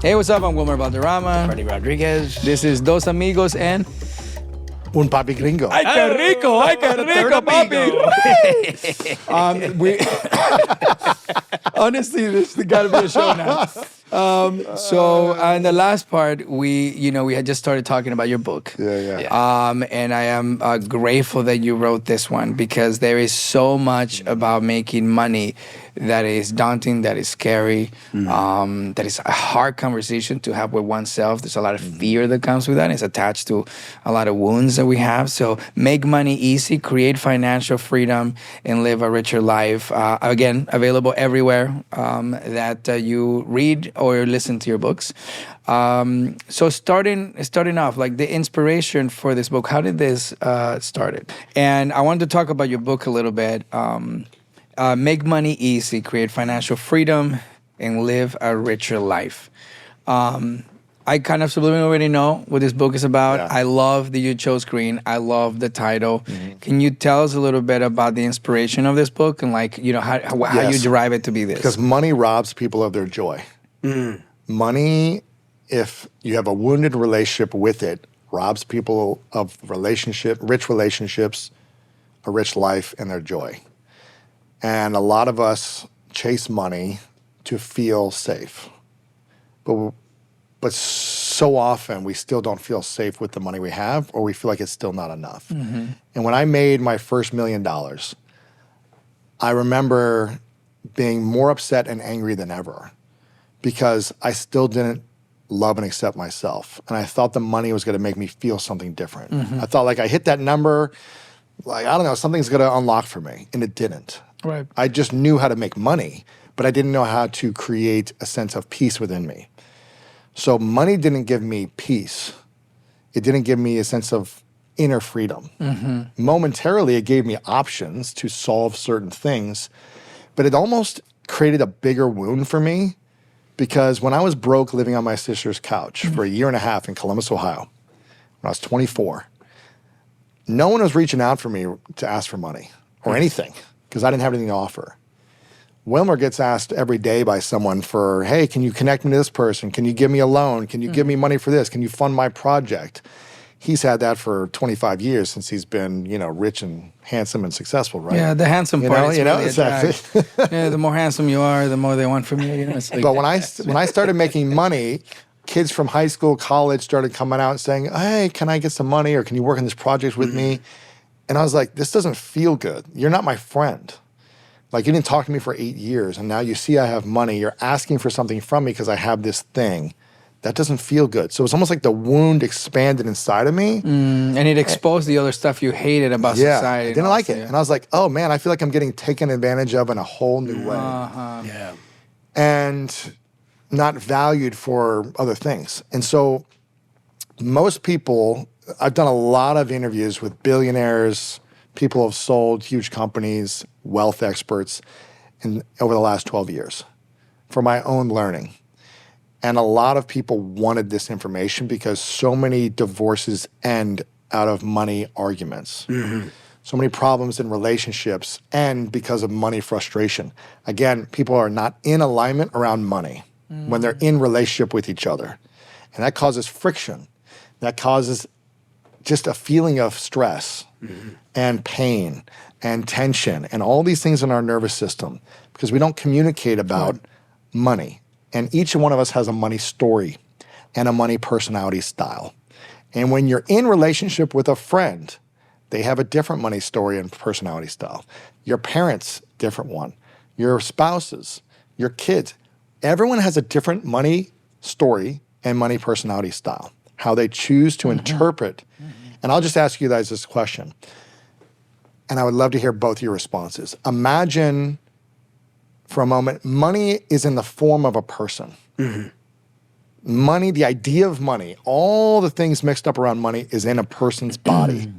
Hey, what's up? I'm Wilmer Valderrama. Freddy Rodriguez. This is Dos Amigos and... Un papi gringo. ¡Ay, qué rico! ¡Ay, qué rico, papi! We honestly, this has got to be a show now. So in the last part, we had just started talking about your book. Yeah. And I am grateful that you wrote this one because there is so much about making money that is daunting, that is scary, that is a hard conversation to have with oneself. There's a lot of fear that comes with that. It's attached to a lot of wounds that we have. So make money easy, create financial freedom, and live a richer life. Again, available everywhere that you read or listen to your books. So starting off, like the inspiration for this book, how did this started? And I wanted to talk about your book a little bit. Make money easy, create financial freedom, and live a richer life. I kind of subliminally already know what this book is about. Yeah. I love that you chose green. I love the title. Can you tell us a little bit about the inspiration of this book and how you derive it to be this? Because money robs people of their joy. Money, if you have a wounded relationship with it, robs people of rich relationships, a rich life, and their joy. And a lot of us chase money to feel safe. But so often we still don't feel safe with the money we have, or we feel like it's still not enough. And when I made my first $1 million, I remember being more upset and angry than ever because I still didn't love and accept myself. And I thought the money was going to make me feel something different. I thought like I hit that number, like, I don't know, something's going to unlock for me. And it didn't. Right. I just knew how to make money, but I didn't know how to create a sense of peace within me. So money didn't give me peace. It didn't give me a sense of inner freedom. Momentarily, it gave me options to solve certain things, but it almost created a bigger wound for me because when I was broke living on my sister's couch for a year and a half in Columbus, Ohio, when I was 24, no one was reaching out for me to ask for money or anything because I didn't have anything to offer. Wilmer gets asked every day by someone for, hey, can you connect me to this person? Can you give me a loan? Can you give me money for this? Can you fund my project? He's had that for 25 years since he's been, rich and handsome and successful, right? Yeah, the handsome part is really exactly. yeah, the more handsome you are, the more they want from you. It's like, but when I started making money, kids from high school, college started coming out and saying, hey, can I get some money or can you work on this project with me? And I was like, this doesn't feel good. You're not my friend. Like, you didn't talk to me for 8 years, and now you see I have money. You're asking for something from me because I have this thing. That doesn't feel good. So it's almost like the wound expanded inside of me. And it exposed the other stuff you hated about society. I didn't like it. And I was like, oh, man, I feel like I'm getting taken advantage of in a whole new way. Yeah. And not valued for other things. And so most people, I've done a lot of interviews with billionaires, people who have sold huge companies, wealth experts over the last 12 years for my own learning. And a lot of people wanted this information because so many divorces end out of money arguments. So many problems in relationships end because of money frustration. Again, people are not in alignment around money when they're in relationship with each other. And that causes friction. That causes just a feeling of stress and pain and tension and all these things in our nervous system because we don't communicate about money. And each one of us has a money story and a money personality style. And when you're in relationship with a friend, they have a different money story and personality style. Your parents, different one. Your spouses, your kids. Everyone has a different money story and money personality style, how they choose to interpret. And I'll just ask you guys this question, and I would love to hear both your responses. Imagine for a moment, money is in the form of a person. Money, the idea of money, all the things mixed up around money is in a person's body.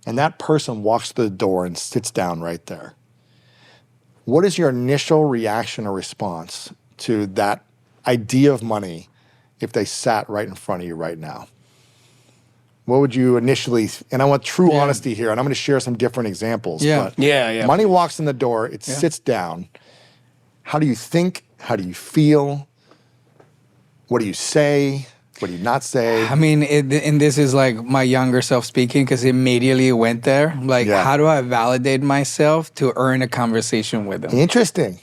And that person walks through the door and sits down right there. What is your initial reaction or response to that idea of money if they sat right in front of you right now? What would you initially, and I want true honesty here, and I'm going to share some different examples. But money walks in the door, it sits down. How do you think? How do you feel? What do you say? What do you not say? I mean, and this is like my younger self speaking because immediately went there. Like, Yeah. how do I validate myself to earn a conversation with them? Interesting.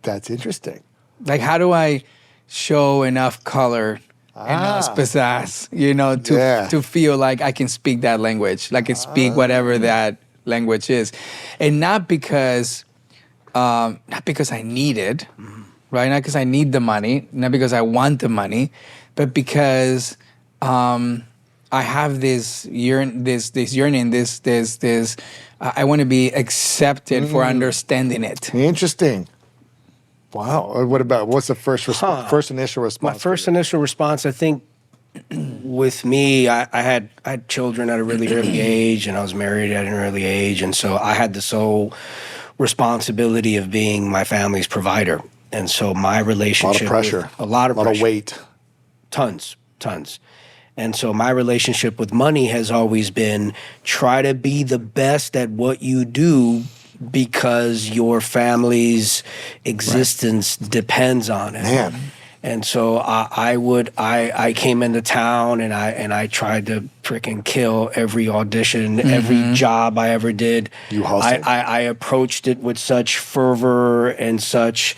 That's interesting. Like, how do I show enough color, enough pizzazz, to feel like I can speak that language, like I can speak whatever that language is, and not because I need it, right? Not because I need the money, not because I want the money, but because I have this yearning, I want to be accepted for understanding it. Interesting. Wow. What's the first initial response? My first initial response, I think, with me, I had children at a really early age, and I was married at an early age, and so I had the sole responsibility of being my family's provider. And so my relationship, a lot of pressure, a lot of weight, tons. And so my relationship with money has always been try to be the best at what you do because your family's existence depends on it. Man. And so I came into town and I tried to freaking kill every audition, every job I ever did. You hustled. I approached it with such fervor and such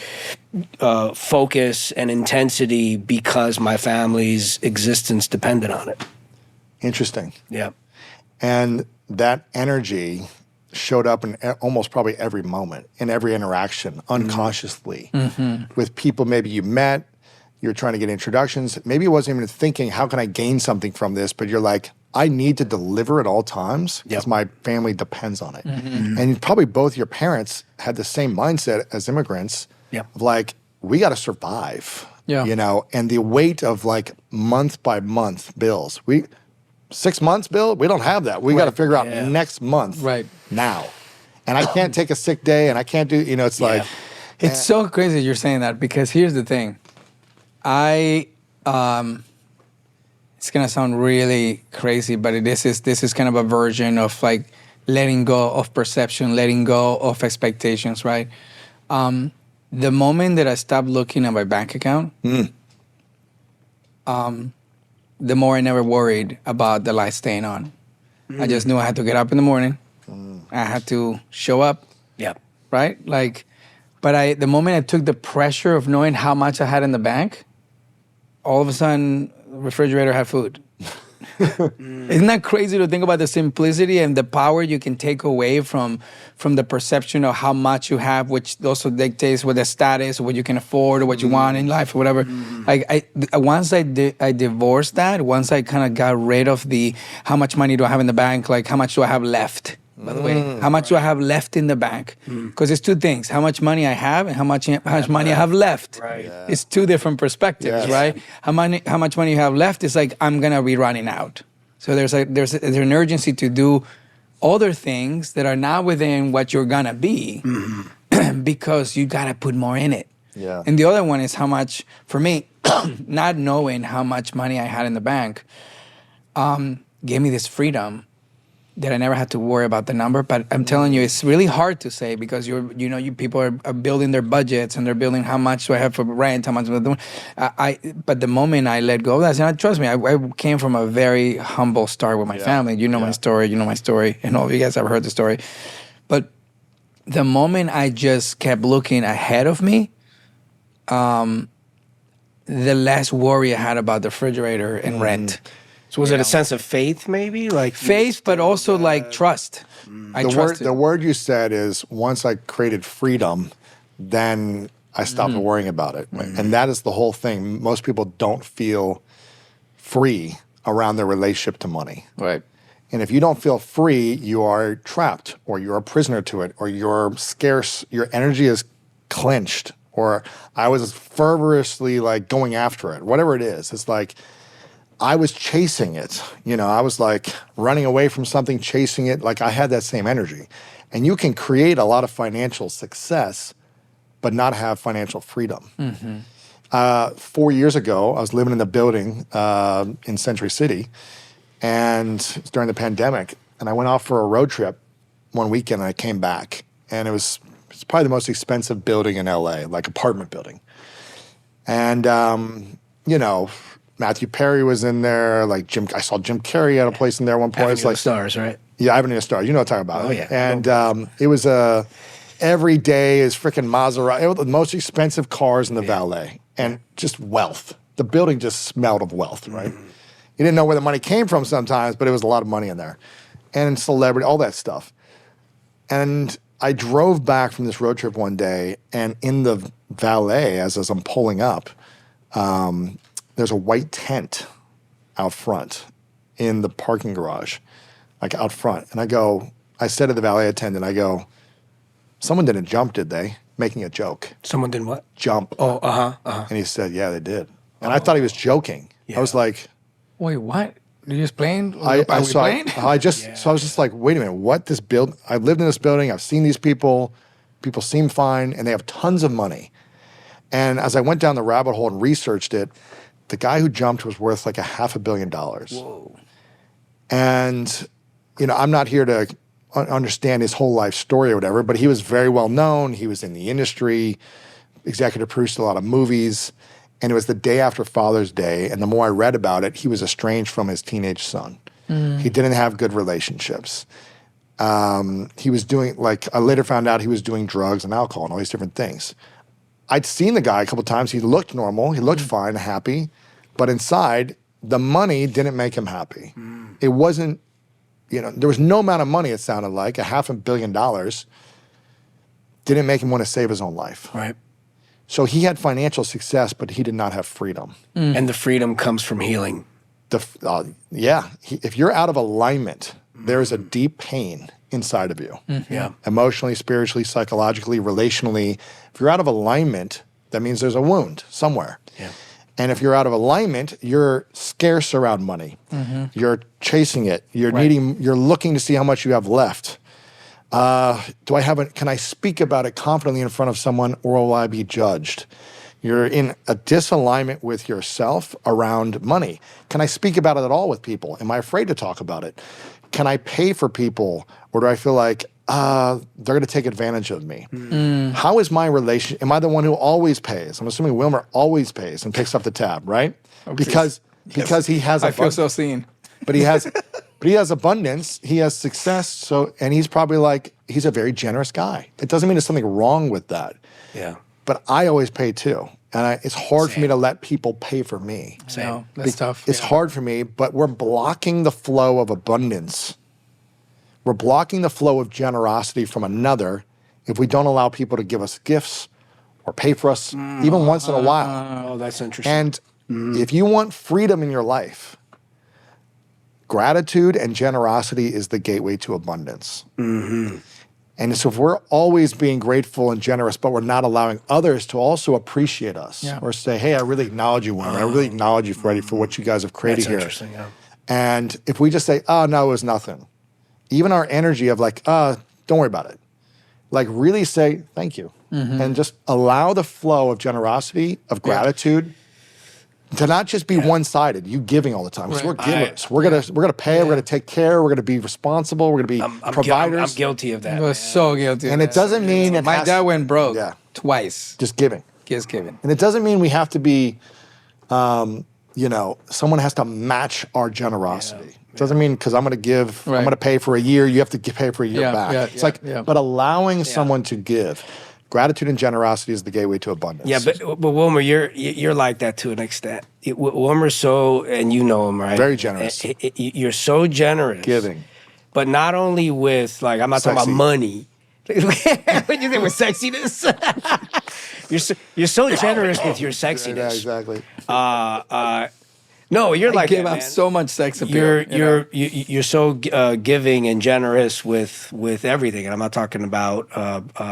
focus and intensity because my family's existence depended on it. Interesting. Yeah. And that energy showed up in almost probably every moment, in every interaction, unconsciously, with people maybe you met. You're trying to get introductions. Maybe it wasn't even thinking, how can I gain something from this? But you're like, I need to deliver at all times because my family depends on it. And probably both your parents had the same mindset as immigrants of like, we got to survive, and the weight of like month by month bills. 6 months bill, we don't have that. We got to figure out next month now. And I can't take a sick day and I can't do, it's like. It's so crazy you're saying that because here's the thing. It's gonna sound really crazy, but this is kind of a version of like letting go of perception, letting go of expectations, right? The moment that I stopped looking at my bank account, the more I never worried about the light staying on. I just knew I had to get up in the morning. I had to show up. Yeah. Right? Like, but the moment I took the pressure of knowing how much I had in the bank, all of a sudden, the refrigerator had food. Isn't that crazy to think about the simplicity and the power you can take away from the perception of how much you have, which also dictates what the status, or what you can afford, or what you want in life, or whatever. Like once I divorced that, once I kind of got rid of the how much money do I have in the bank, like how much do I have left. By the way, how much do I have left in the bank? Because it's two things: how much money I have and how much money I have left. Right. Yeah. It's two different perspectives, right? How much money you have left is like I'm gonna be running out. So there's an urgency to do other things that are not within what you're gonna be, because you gotta put more in it. Yeah. And the other one is how much, for me, not knowing how much money I had in the bank, gave me this freedom that I never had to worry about the number. But I'm telling you, it's really hard to say because you people are building their budgets and they're building how much do I have for rent, how much. But the moment I let go of that, and trust me, I came from a very humble start with my family. You know my story, and all of you guys have heard the story. But the moment I just kept looking ahead of me, the less worry I had about the refrigerator and rent. So was it a sense of faith, maybe? Like faith, but also like trust. I trusted. The word you said is once I created freedom, then I stopped worrying about it. And that is the whole thing. Most people don't feel free around their relationship to money. Right. And if you don't feel free, you are trapped or you're a prisoner to it or you're scarce, your energy is clenched or I was fervorously like going after it, whatever it is. It's like, I was chasing it. I was like running away from something, chasing it. Like I had that same energy. And you can create a lot of financial success, but not have financial freedom. 4 years ago, I was living in the building in Century City, and it's during the pandemic. And I went off for a road trip one weekend, and I came back. And it's probably the most expensive building in LA, like apartment building. And you know, Matthew Perry was in there. Like I saw Jim Carrey at a place in there at one point. It's Avenue like of Stars, right? Yeah, Avenue of Stars. You know what I'm talking about. Oh, yeah. And it was every day is freaking Maserati. It was the most expensive cars in the valet, and just wealth. The building just smelled of wealth, right? You didn't know where the money came from sometimes, but it was a lot of money in there, and celebrity, all that stuff. And I drove back from this road trip one day, and in the valet, as I'm pulling up, there's a white tent out front in the parking garage, like out front. And I said to the valet attendant, I go, someone didn't jump, did they? Making a joke. Someone did what? Jump. Oh, And he said, yeah, they did. And I thought he was joking. I was like, Wait, what? You just playing? So Are we playing? I was just like, wait a minute, what? I've lived in this building, I've seen these people seem fine, and they have tons of money. And as I went down the rabbit hole and researched it, the guy who jumped was worth like $500 million. Whoa. And, you know, I'm not here to understand his whole life story or whatever, but he was very well known. He was in the industry, executive produced a lot of movies. And it was the day after Father's Day. And the more I read about it, he was estranged from his teenage son. He didn't have good relationships. He was doing, I later found out he was doing drugs and alcohol and all these different things. I'd seen the guy a couple times. He looked normal. He looked fine, happy. But inside, the money didn't make him happy. It wasn't, you know, there was no amount of money, it sounded like, $500 million, didn't make him want to save his own life. Right. So he had financial success, but he did not have freedom. And the freedom comes from healing. If you're out of alignment, there is a deep pain inside of you. Yeah. Emotionally, spiritually, psychologically, relationally. If you're out of alignment, that means there's a wound somewhere. Yeah. And if you're out of alignment, you're scarce around money. You're chasing it. You're you're looking to see how much you have left. Can I speak about it confidently in front of someone, or will I be judged? You're in a disalignment with yourself around money. Can I speak about it at all with people? Am I afraid to talk about it? Can I pay for people, or do I feel like they're going to take advantage of me? How is my relationship? Am I the one who always pays? I'm assuming Wilmer always pays and picks up the tab, right? Because he has. I feel so seen. But he has abundance. He has success. And he's probably he's a very generous guy. It doesn't mean there's something wrong with that. Yeah. But I always pay too. And it's hard for me to let people pay for me. No, that's tough. It's hard for me, but we're blocking the flow of abundance. We're blocking the flow of generosity from another if we don't allow people to give us gifts or pay for us even once in a while. Oh, that's interesting. And if you want freedom in your life, gratitude and generosity is the gateway to abundance. And so if we're always being grateful and generous, but we're not allowing others to also appreciate us or say, hey, I really acknowledge you, Wilmer. I really acknowledge you, Freddy, for what you guys have created here. That's interesting, yeah. And if we just say, oh, no, it was nothing. Even our energy of don't worry about it. Really say, thank you. And just allow the flow of generosity, of gratitude, to not just be one-sided, you giving all the time. Because we're givers. We're gonna pay, we're gonna take care, we're gonna be responsible, we're gonna be providers. I'm guilty of that. I was so guilty. And it doesn't mean my dad went broke twice. Just giving. Just giving. And it doesn't mean we have to be, someone has to match our generosity. It doesn't mean because I'm going to give, I'm going to pay for a year, you have to pay for a year back. But allowing someone to give. Gratitude and generosity is the gateway to abundance. Yeah, but Wilmer, you're like that to an extent. Wilmer's so, and you know him, right? Very generous. You're so generous. Giving. But not only with, I'm not talking about money. When you say with sexiness. you're so generous with your sexiness. Yeah, exactly. No, you're I give up so much sex appeal. You're so giving and generous with everything, and I'm not talking about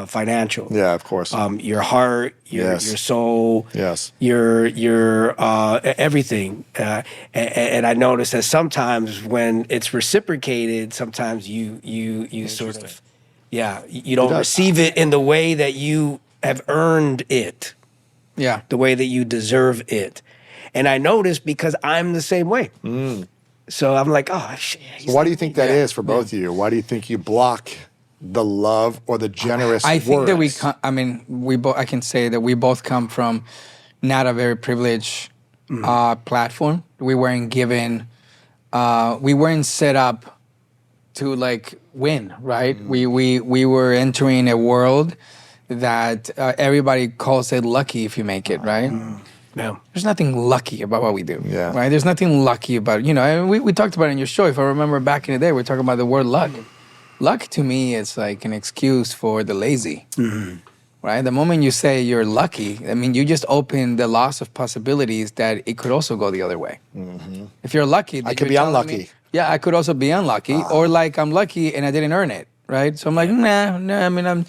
financial. Yeah, of course. Your heart, your soul. Yes. Your everything. And I notice that sometimes when it's reciprocated, sometimes you sort of you don't receive it in the way that you have earned it. Yeah. The way that you deserve it. And I noticed because I'm the same way. So I'm like, oh, shit. So why do you think that is for both of you? Why do you think you block the love or the generous I think words? that I can say that we both come from not a very privileged platform. We weren't given. We weren't set up to like win, right? We were entering a world that everybody calls it lucky if you make it, right? Yeah. There's nothing lucky about what we do, Yeah. right? There's nothing lucky about, and we talked about it in your show. If I remember back in the day, we were talking about the word luck. Luck to me is like an excuse for the lazy, right? The moment you say you're lucky, I mean, you just open the loss of possibilities that it could also go the other way. If you're lucky, I could be unlucky. Yeah, I could also be unlucky, or like I'm lucky and I didn't earn it, right? So I'm like, nah. I mean,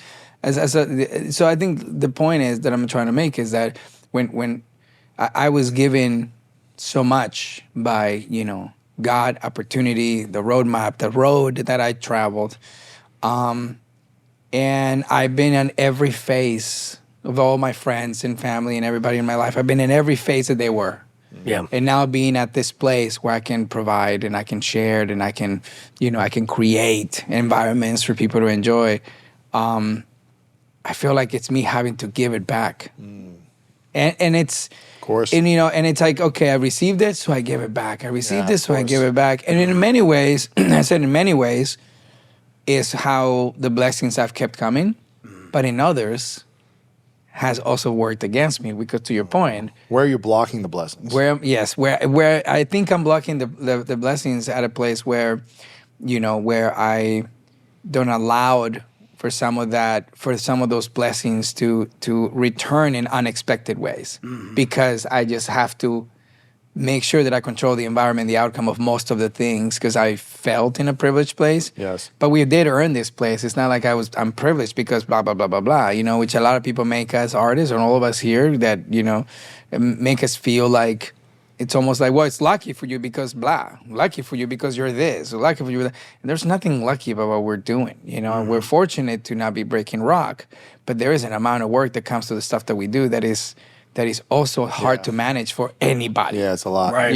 so I think the point is that I'm trying to make is that when I was given so much by, God, opportunity, the roadmap, the road that I traveled. And I've been in every phase of all my friends and family and everybody in my life. I've been in every phase that they were. Yeah. And now being at this place where I can provide and I can share it and I can, I can create environments for people to enjoy. I feel like it's me having to give it back. And it's, Of course. and and it's like, okay, I received it, so I give it back. I received this, so I give it back. And in many ways, I said in many ways, is how the blessings have kept coming. But in others, has also worked against me. Because to your point, Where are you blocking the blessings? where I think I'm blocking the blessings at a place where, where I don't allow for some of those blessings to return in unexpected ways, because I just have to make sure that I control the environment, the outcome of most of the things, because I felt in a privileged place. Yes. But we did earn this place. It's not like I'm privileged because blah, blah, blah, blah, blah, which a lot of people make us artists, and all of us here that, make us feel like it's almost like, well, it's lucky for you because blah, lucky for you because you're this, or lucky for you. And there's nothing lucky about what we're doing. We're fortunate to not be breaking rock, but there is an amount of work that comes to the stuff that we do that is also hard to manage for anybody. Yeah, it's a lot. Right.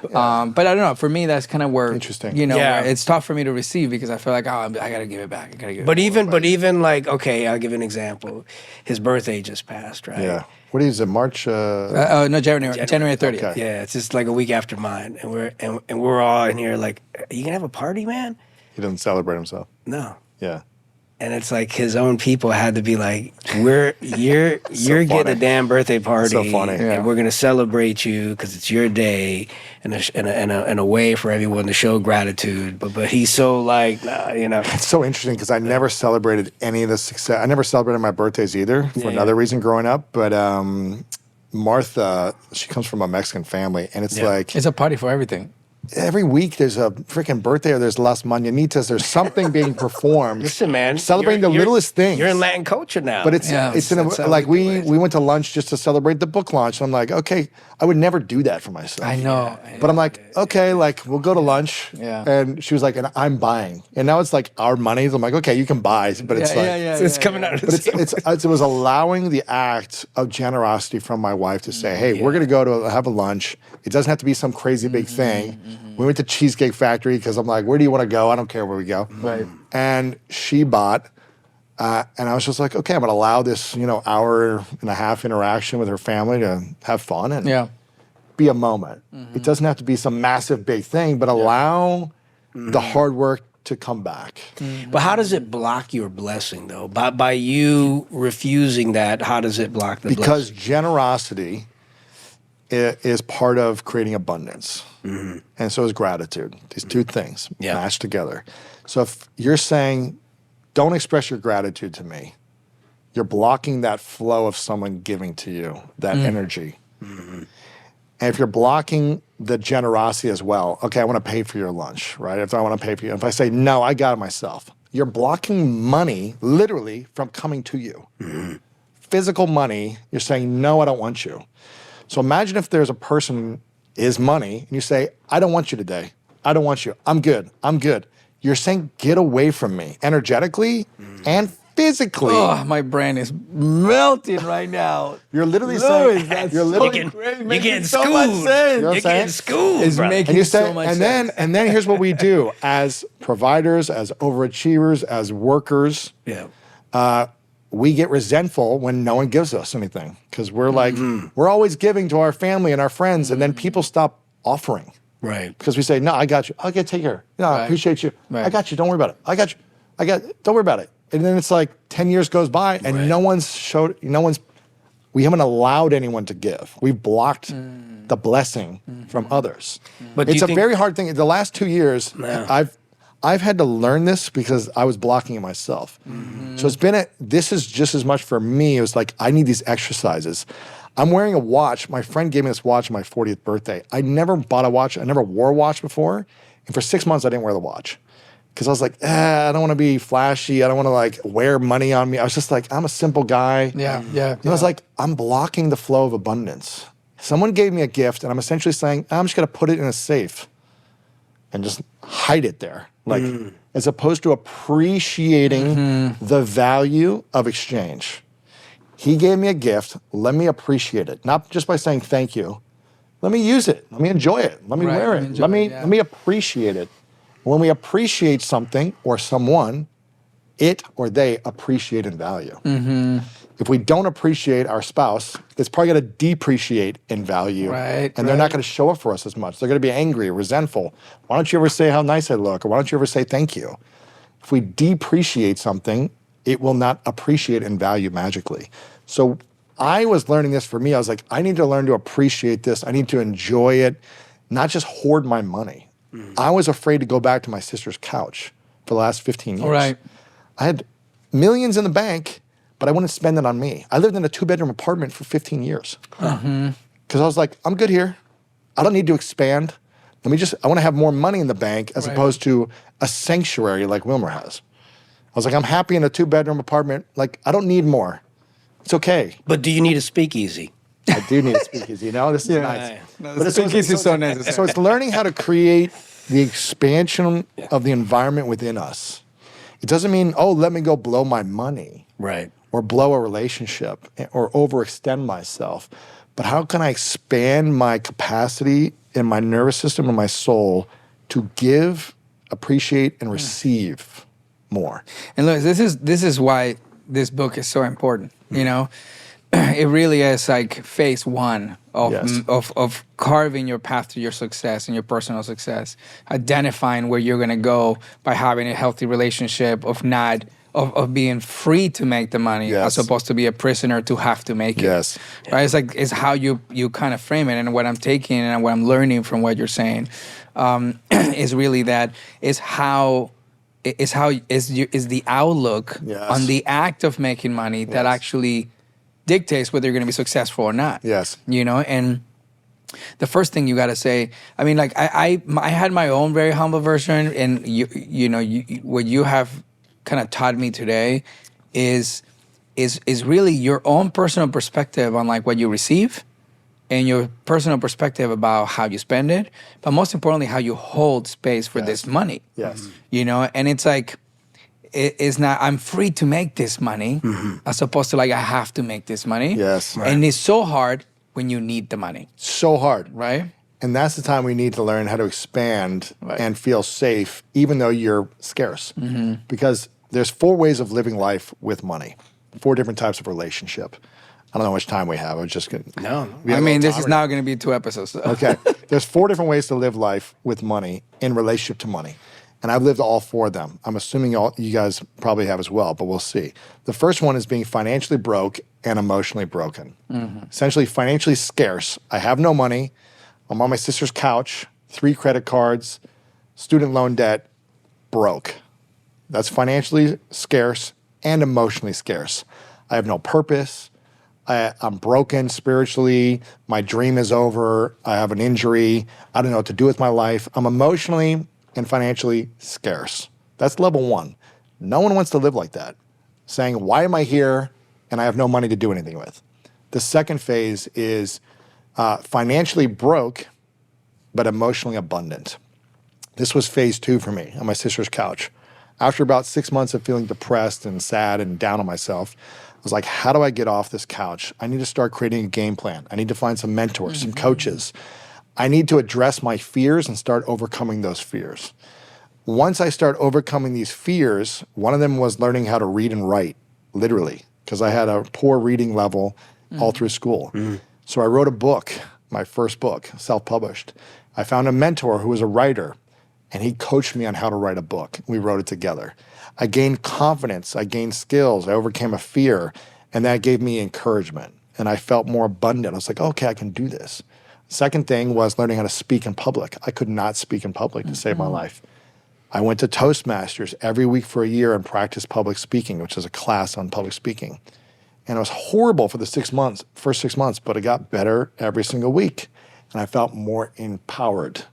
But I don't know. For me, that's kind of where Interesting. where it's tough for me to receive because I feel like, I gotta give it back. I gotta give But it back. even like, okay, I'll give an example. His birthday just passed, right? Yeah. What is it? March? No, January 30th. Okay. Yeah, it's just like a week after mine, and we're all in here like, are you gonna have a party, man? He doesn't celebrate himself. No. Yeah. And it's like his own people had to be like, you're getting funny. a damn birthday party, So funny. and Yeah. we're gonna celebrate you because it's your day, and a way for everyone to show gratitude. But he's so like, nah, It's so interesting because I never celebrated any of the success. I never celebrated my birthdays either for another reason growing up. But Martha, she comes from a Mexican family, and it's like It's a party for everything. every week there's a freaking birthday or there's Las Mañanitas. There's something being performed. Listen, man, Celebrating the you're- littlest things. You're in Latin culture now. But it's Yeah, in that's how like we do we it. went to lunch just to celebrate the book launch. I'm like, okay, I would never do that for myself. I know. But I'm like, okay, like we'll go to lunch. Yeah. And she was like, and I'm buying. And now it's like our money. I'm like, okay, you can buy, but it's like, it's coming out of the but same it was allowing the act of generosity from my wife to say, hey, we're gonna go to have a lunch. It doesn't have to be some crazy big thing. We went to Cheesecake Factory because I'm like, where do you want to go? I don't care where we go. Right. And she bought. And I was just like, okay, I'm going to allow this, hour and a half interaction with her family to have fun and be a moment. It doesn't have to be some massive big thing, but allow the hard work to come back. But how does it block your blessing, though? By you refusing that, how does it block the Because blessing? generosity is part of creating abundance. And so is gratitude. These two things match together. So if you're saying, don't express your gratitude to me, you're blocking that flow of someone giving to you, that energy. And if you're blocking the generosity as well, okay, I want to pay for your lunch, right? If I want to pay for you, if I say, no, I got it myself, you're blocking money literally from coming to you. Physical money, you're saying, no, I don't want you. So imagine if there's a person is money and you say, I don't want you today. I don't want you. I'm good. I'm good. You're saying, get away from me energetically and physically. Oh, my brain is melting right now. You're literally Louis, saying, that's you're so literally, great. You're Making getting so schooled. much sense. You know what I'm You're saying? getting schooled, It's bro. making and you so say, much and sense. then here's what we do as providers, as overachievers, as workers. Yeah. we get resentful when no one gives us anything because we're like, we're always giving to our family and our friends, and then people stop offering. Right. Because we say, no, I got you. I'll get take care. No, I appreciate you. I got you. Don't worry about it. I got you. Don't worry about it. And then it's like 10 years goes by and we haven't allowed anyone to give. We've blocked the blessing from others. But it's a very hard thing. The last 2 years, I've had to learn this because I was blocking it myself. So this is just as much for me. It was like, I need these exercises. I'm wearing a watch. My friend gave me this watch on my 40th birthday. I never bought a watch. I never wore a watch before. And for 6 months, I didn't wear the watch. Because I was like, I don't want to be flashy. I don't want to like wear money on me. I was just like, I'm a simple guy. And I was like, I'm blocking the flow of abundance. Someone gave me a gift and I'm essentially saying, I'm just going to put it in a safe and just hide it there. Like, as opposed to appreciating the value of exchange. He gave me a gift. Let me appreciate it. Not just by saying thank you. Let me use it. Let me enjoy it. Let me wear it. Let me appreciate it. When we appreciate something or someone, it or they appreciate and value. If we don't appreciate our spouse, it's probably going to depreciate in value. And they're not going to show up for us as much. They're going to be angry, resentful. Why don't you ever say how nice I look? Or why don't you ever say thank you? If we depreciate something, it will not appreciate and value magically. So I was learning this for me. I was like, I need to learn to appreciate this. I need to enjoy it, not just hoard my money. I was afraid to go back to my sister's couch for the last 15 years. I had millions in the bank, but I wouldn't spend it on me. I lived in a 2-bedroom apartment for 15 years. Because I was like, I'm good here. I don't need to expand. I want to have more money in the bank as opposed to a sanctuary like Wilmer has. I was like, I'm happy in a 2-bedroom apartment. Like, I don't need more. It's okay. But do you need a speakeasy? I do need a speakeasy. This is nice. No, the speakeasy is so necessary. So it's learning how to create the expansion of the environment within us. It doesn't mean, let me go blow my money. Or blow a relationship or overextend myself. But how can I expand my capacity in my nervous system and my soul to give, appreciate, and receive more? And look, this is why this book is so important. It really is like phase one of carving your path to your success and your personal success, identifying where you're going to go by having a healthy relationship of being free to make the money as opposed to be a prisoner to have to make it. Right? It's how you kind of frame it, and what I'm taking and what I'm learning from what you're saying is really that is the outlook on the act of making money that actually dictates whether you're going to be successful or not. And the first thing you got to say, I mean, like I had my own very humble version, and what you have kind of taught me today is really your own personal perspective on like what you receive, and your personal perspective about how you spend it, but most importantly, how you hold space for this money. And it's like, it's not, I'm free to make this money, as opposed to like, I have to make this money. And it's so hard when you need the money. So hard. Right? And that's the time we need to learn how to expand and feel safe, even though you're scarce. Because there's 4 ways of living life with money, 4 different types of relationship. I don't know how much time we have. I'm just going to... No. I mean, this is now going to be 2 episodes. So. Okay. There's 4 different ways to live life with money in relationship to money. And I've lived all 4 of them. I'm assuming you guys probably have as well, but we'll see. The first one is being financially broke and emotionally broken. Essentially financially scarce. I have no money. I'm on my sister's couch, 3 credit cards, student loan debt, broke. That's financially scarce and emotionally scarce. I have no purpose. I'm broken spiritually. My dream is over. I have an injury. I don't know what to do with my life. I'm emotionally and financially scarce. That's level 1. No one wants to live like that, saying, why am I here and I have no money to do anything with? The second phase is financially broke, but emotionally abundant. This was phase 2 for me on my sister's couch. After about 6 months of feeling depressed and sad and down on myself, I was like, how do I get off this couch? I need to start creating a game plan. I need to find some mentors, some coaches. I need to address my fears and start overcoming those fears. Once I start overcoming these fears, one of them was learning how to read and write, literally. because I had a poor reading level all through school. So I wrote a book, my first book, self-published. I found a mentor who was a writer, and he coached me on how to write a book. We wrote it together. I gained confidence, I gained skills, I overcame a fear, and that gave me encouragement. And I felt more abundant. I was like, okay, I can do this. Second thing was learning how to speak in public. I could not speak in public to save my life. I went to Toastmasters every week for a year and practiced public speaking, which is a class on public speaking. And it was horrible for the first 6 months, but it got better every single week. And I felt more empowered.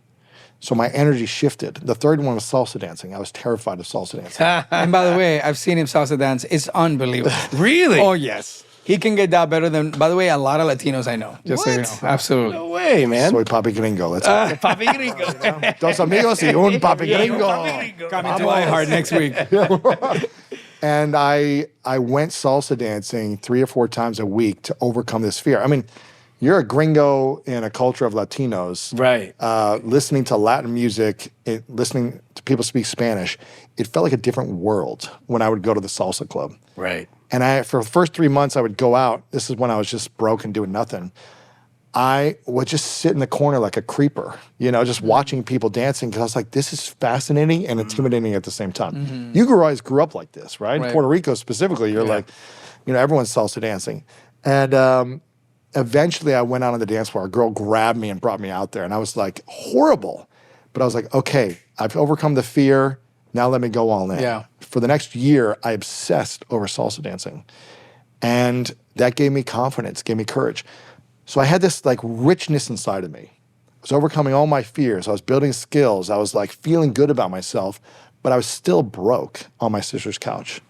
So my energy shifted. The third one was salsa dancing. I was terrified of salsa dancing. And by the way, I've seen him salsa dance. It's unbelievable. Really? Oh, yes. He can get that better than, by the way, a lot of Latinos I know. Just so you know. Absolutely. No way, man. Soy papi gringo. Let's go. Papi gringo. Dos amigos y un papi gringo. Coming to iHeart next week. And I went salsa dancing 3 or 4 times a week to overcome this fear. I mean, you're a gringo in a culture of Latinos. Right. Listening to Latin music, listening to people speak Spanish, it felt like a different world when I would go to the salsa club. Right. And for the first 3 months, I would go out. This is when I was just broke and doing nothing. I would just sit in the corner like a creeper, just watching people dancing, because I was like, this is fascinating and intimidating at the same time. You guys grew up like this, right? In Puerto Rico specifically, you're like, everyone's salsa dancing. And eventually I went out on the dance floor. A girl grabbed me and brought me out there. And I was like, horrible. But I was like, okay, I've overcome the fear. Now let me go all in. Yeah. For the next year, I obsessed over salsa dancing. And that gave me confidence, gave me courage. So I had this like richness inside of me. I was overcoming all my fears. I was building skills. I was like feeling good about myself, but I was still broke on my sister's couch.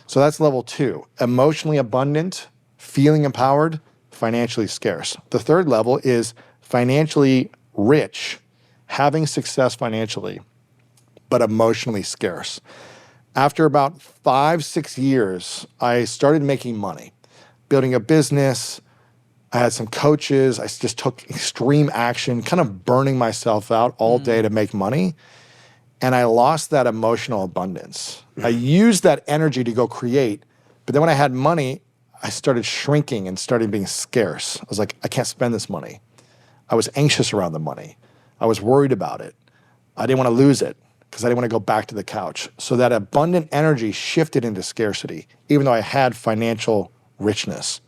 So that's level 2. Emotionally abundant, feeling empowered, financially scarce. The third level is financially rich, having success financially, but emotionally scarce. After about 5-6 years, I started making money, building a business. I had some coaches. I just took extreme action, kind of burning myself out all day to make money. And I lost that emotional abundance. I used that energy to go create. But then when I had money, I started shrinking and started being scarce. I was like, I can't spend this money. I was anxious around the money. I was worried about it. I didn't want to lose it because I didn't want to go back to the couch. So that abundant energy shifted into scarcity, even though I had financial richness.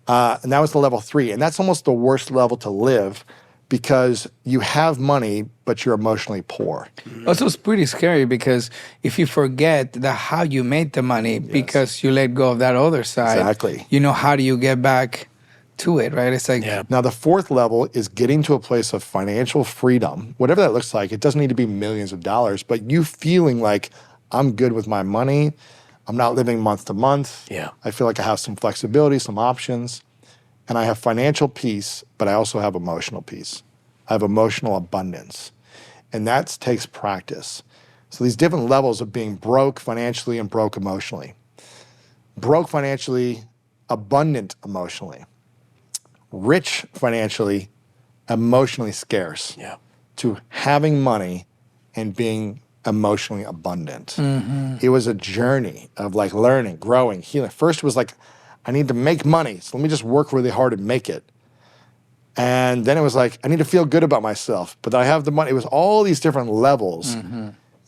And that was the level 3. And that's almost the worst level to live, because you have money, but you're emotionally poor. Also, it's pretty scary because if you forget how you made the money because you let go of that other side, Exactly. How do you get back to it, right? It's like, Now, the 4th level is getting to a place of financial freedom, whatever that looks like. It doesn't need to be millions of dollars, but you feeling like I'm good with my money. I'm not living month to month. Yeah. I feel like I have some flexibility, some options. And I have financial peace, but I also have emotional peace. I have emotional abundance. And that takes practice. So these different levels of being broke financially and broke emotionally. Broke financially, abundant emotionally. Rich financially, emotionally scarce. Yeah. To having money and being emotionally abundant. It was a journey of like learning, growing, healing. First it was like, I need to make money, so let me just work really hard and make it. And then it was like, I need to feel good about myself, but I have the money. It was all these different levels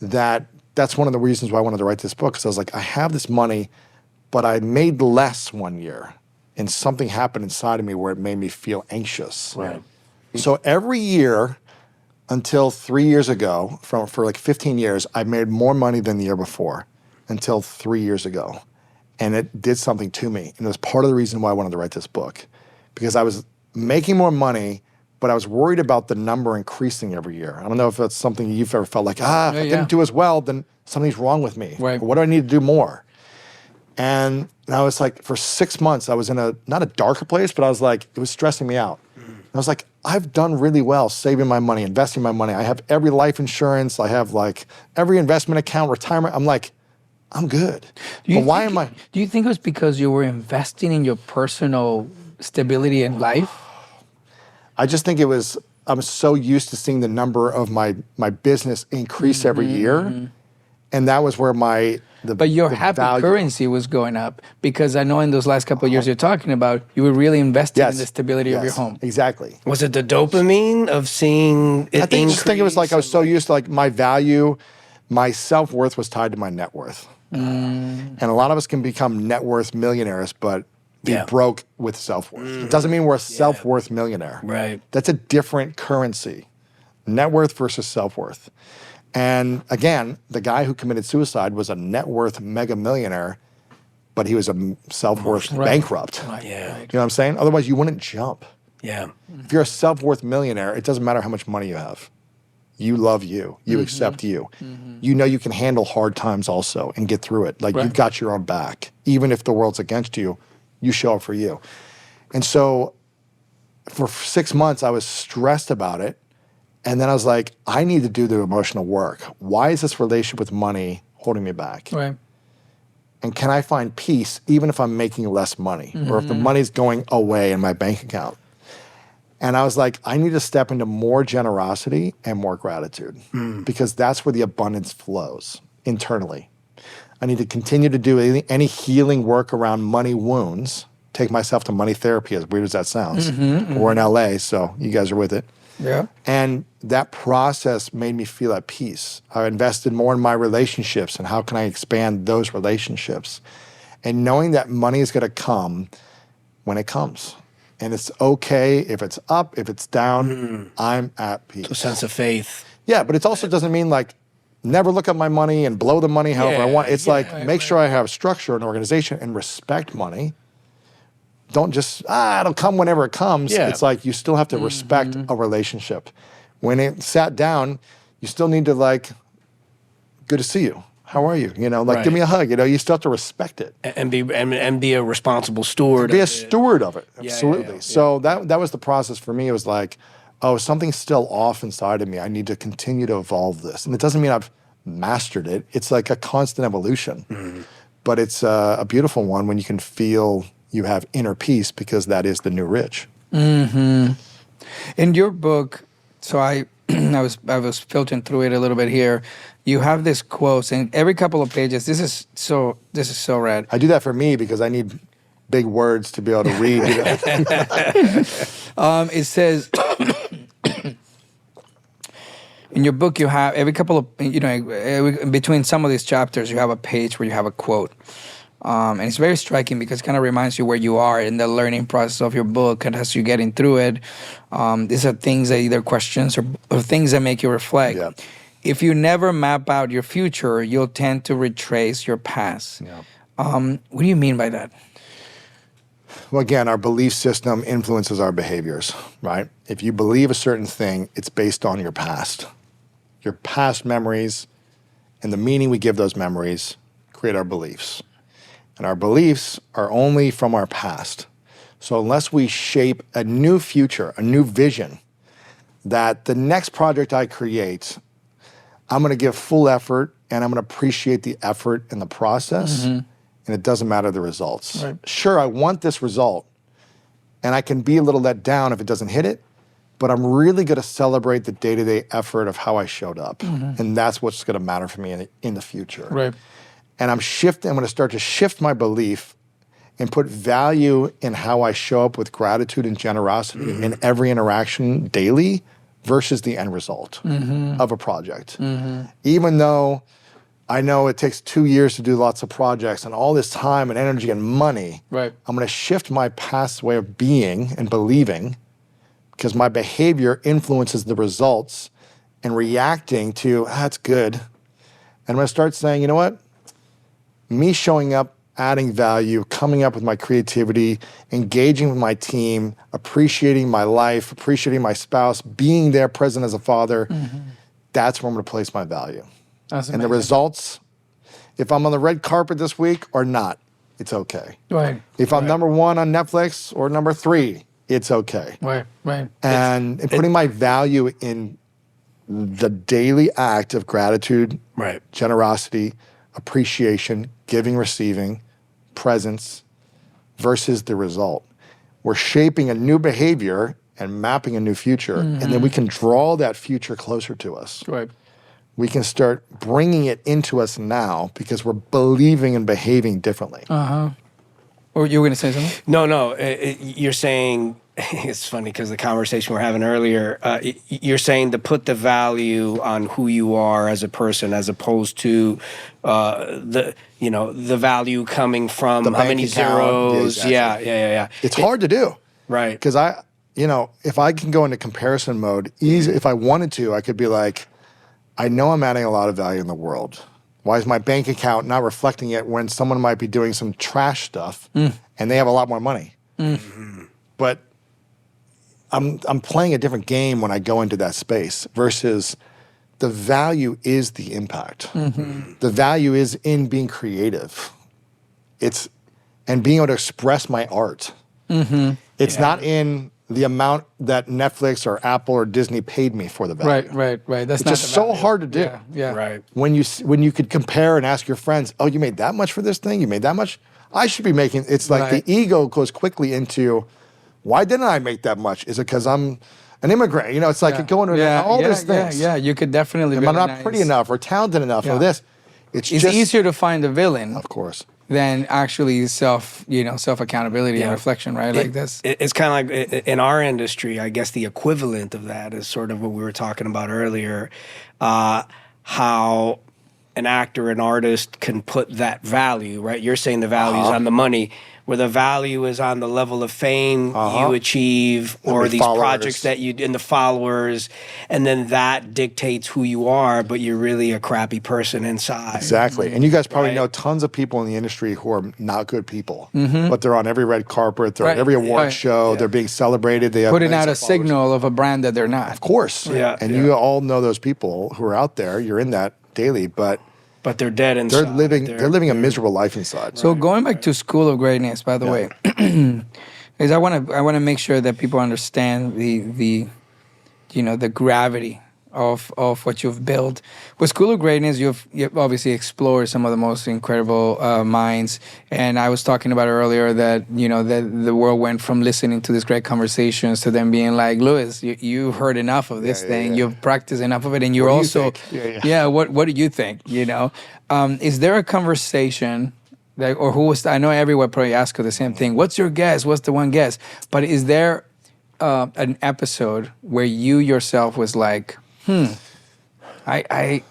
that's one of the reasons why I wanted to write this book, because I was like, I have this money, but I made less one year, and something happened inside of me where it made me feel anxious. Right. So every year until 3 years ago, for like 15 years, I made more money than the year before until 3 years ago. And it did something to me. And it was part of the reason why I wanted to write this book, because I was making more money, but I was worried about the number increasing every year. I don't know if that's something you've ever felt like, if I didn't do as well, then something's wrong with me. Right. Or what do I need to do more? And I was like, for 6 months, I was in not a darker place, but I was like, it was stressing me out. I was like, I've done really well saving my money, investing my money. I have every life insurance. I have like every investment account, retirement. I'm like, I'm good. But why am I? Do you think it was because you were investing in your personal stability in life? I just think I'm so used to seeing the number of my business increase every year. And that was where But your happy value. currency was going up because I know in those last couple of years you're talking about, you were really invested in the stability of your home. Exactly. Was it the dopamine of seeing it I just think it was like I was so increase used to like my value, my self-worth was tied to my net worth. And a lot of us can become net worth millionaires, but be broke with self-worth. It doesn't mean we're a self-worth millionaire. Right. That's a different currency. Net worth versus self-worth. And again, the guy who committed suicide was a net worth mega millionaire, but he was a self-worth bankrupt. Yeah. You know what I'm saying? Otherwise, you wouldn't jump. Yeah. If you're a self-worth millionaire, it doesn't matter how much money you have. You love you. You accept you. You know you can handle hard times also and get through it. Like you've got your own back. Even if the world's against you, you show up for you. And so for 6 months, I was stressed about it. And then I was like, I need to do the emotional work. Why is this relationship with money holding me back? Right. And can I find peace even if I'm making less money or if the money's going away in my bank account? And I was like, I need to step into more generosity and more gratitude because that's where the abundance flows internally. I need to continue to do any healing work around money wounds, take myself to money therapy, as weird as that sounds. We're in LA, so you guys are with it. Yeah. And that process made me feel at peace. I invested more in my relationships and how can I expand those relationships. And knowing that money is going to come when it comes. And it's okay if it's up, if it's down, I'm at peace. A sense of faith. Yeah, but it also doesn't mean like never look at my money and blow the money however I want. It's like make sure I have structure and organization and respect money. Don't just, it'll come whenever it comes. Yeah. It's like you still have to respect a relationship. When it sat down, you still need to like, good to see you. How are you? You know, like give me a hug. You know, you still have to respect it. And be a responsible steward. Be a steward of it. Yeah, Absolutely. yeah. So that was the process for me. It was like, oh, something's still off inside of me. I need to continue to evolve this. And it doesn't mean I've mastered it. It's like a constant evolution. But it's a beautiful one when you can feel you have inner peace because that is the new rich. In your book, so I was filtering through it a little bit here. You have this quote, and every couple of pages, this is so rad. I do that for me because I need big words to be able to read. You know? It says in your book you have every couple of between some of these chapters you have a page where you have a quote. And it's very striking because it kind of reminds you where you are in the learning process of your book and as you're getting through it. These are things that either questions or things that make you reflect. Yeah. If you never map out your future, you'll tend to retrace your past. Yeah. What do you mean by that? Well, again, our belief system influences our behaviors, right? If you believe a certain thing, it's based on your past. Your past memories and the meaning we give those memories create our beliefs. And our beliefs are only from our past. So unless we shape a new future, a new vision, that the next project I create, I'm going to give full effort and I'm going to appreciate the effort in the process. And it doesn't matter the results. Right. Sure, I want this result and I can be a little let down if it doesn't hit it, but I'm really going to celebrate the day-to-day effort of how I showed up. And that's what's going to matter for me in the future. Right. And I'm going to start to shift my belief and put value in how I show up with gratitude and generosity in every interaction daily versus the end result of a project. Even though I know it takes 2 years to do lots of projects and all this time and energy and money, Right. I'm going to shift my past way of being and believing because my behavior influences the results and reacting to, that's good. And I'm going to start saying, you know what? Me showing up, adding value, coming up with my creativity, engaging with my team, appreciating my life, appreciating my spouse, being there present as a father, that's where I'm going to place my value. That's And the amazing. results, if I'm on the red carpet this week or not, it's okay. Right. If I'm number 1 on Netflix or number 3, it's okay. Right. Right. And putting my value in the daily act of gratitude, generosity, appreciation, giving, receiving, presence versus the result. We're shaping a new behavior and mapping a new future, and then we can draw that future closer to us. Right. we can start bringing it into us now because we're believing and behaving differently. Or you were going to say something? No. You're saying, it's funny because the conversation we we're having earlier, you're saying to put the value on who you are as a person as opposed to the value coming from how many zeros. Yeah. It's hard to do. Right. Because if I can go into comparison mode, if I wanted to, I could be like, I know I'm adding a lot of value in the world. Why is my bank account not reflecting it when someone might be doing some trash stuff and they have a lot more money? But I'm playing a different game when I go into that space versus the value is the impact. The value is in being creative. And being able to express my art. It's not in the amount that Netflix or Apple or Disney paid me for the value. Right. That's it's just so hard to do. Yeah. Right. When you could compare and ask your friends, oh, you made that much for this thing? You made that much? I should be making, it's like the ego goes quickly into, why didn't I make that much? Is it because I'm an immigrant? It's like going to all these things. Yeah, you could definitely Am I not pretty enough or talented enough or this? It's just easier to find a villain. Of course. Than actually self accountability and reflection, right? Like this. It's kind of like in our industry, I guess the equivalent of that is sort of what we were talking about earlier, how an actor, an artist can put that value, right? You're saying the value is on the money, where the value is on the level of fame you achieve or these projects that you, and the followers, and then that dictates who you are, but you're really a crappy person inside. Exactly. And you guys probably know tons of people in the industry who are not good people, but they're on every red carpet, they're on every award show, they're being celebrated. They have putting out a signal of a brand that they're not. Of course. And you all know those people who are out there. You're in that daily, but they're dead inside. They're living a miserable life inside. So going back to School of Greatness, by the way, is I want to make sure that people understand the gravity of what you've built. With School of Greatness, you've obviously explored some of the most incredible minds. And I was talking about earlier that the world went from listening to these great conversations to them being like, Louis, you heard enough of this thing. You've practiced enough of it, and you're also what do you think? Is there a conversation that, or who was? I know everyone probably asks you the same thing. What's your guess? What's the one guess? But is there an episode where you yourself was like, I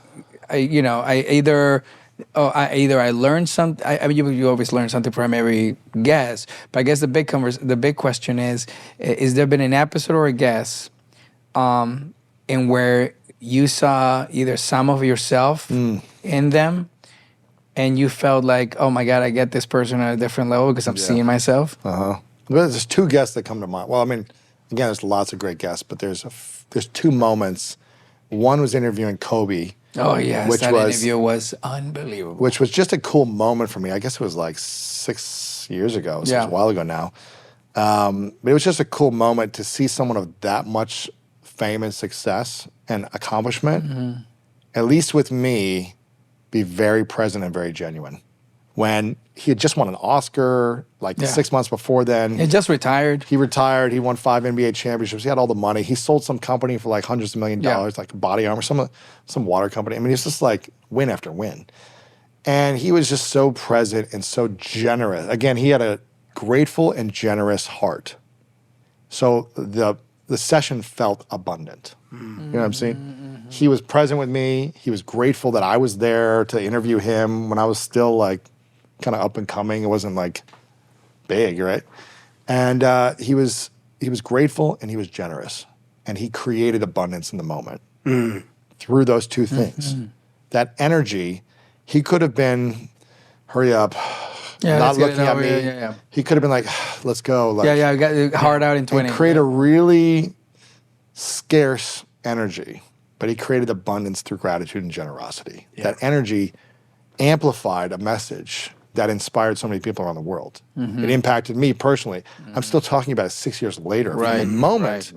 either I learned something. I mean, you always learn something from every guess. But I guess the big question is there been an episode or a guess, in where you saw either some of yourself in them, and you felt like, oh my God, I get this person at a different level because I'm seeing myself. There's two guests that come to mind. Well, I mean, again, there's lots of great guests, but there's two moments. One was interviewing Kobe. Oh, yes. That interview was unbelievable. Which was just a cool moment for me. I guess it was like 6 years ago. So it was a while ago now. But it was just a cool moment to see someone of that much fame and success and accomplishment, at least with me, be very present and very genuine. When he had just won an Oscar, 6 months before then. He just retired. He retired. He won 5 NBA championships. He had all the money. He sold some company for like hundreds of $millions, like Body Armor, some water company. I mean, it's just like win after win. And he was just so present and so generous. Again, he had a grateful and generous heart. So the session felt abundant. You know what I'm saying? He was present with me. He was grateful that I was there to interview him when I was still like kind of up and coming. It wasn't like big, right? And he was grateful and he was generous, and he created abundance in the moment through those two things. That energy, he could have been, hurry up, not looking at me. He could have been like, let's go. Like, I got it hard out in 20. And create a really scarce energy, but he created abundance through gratitude and generosity. That energy amplified a message that inspired so many people around the world. It impacted me personally. I'm still talking about it 6 years later from the moment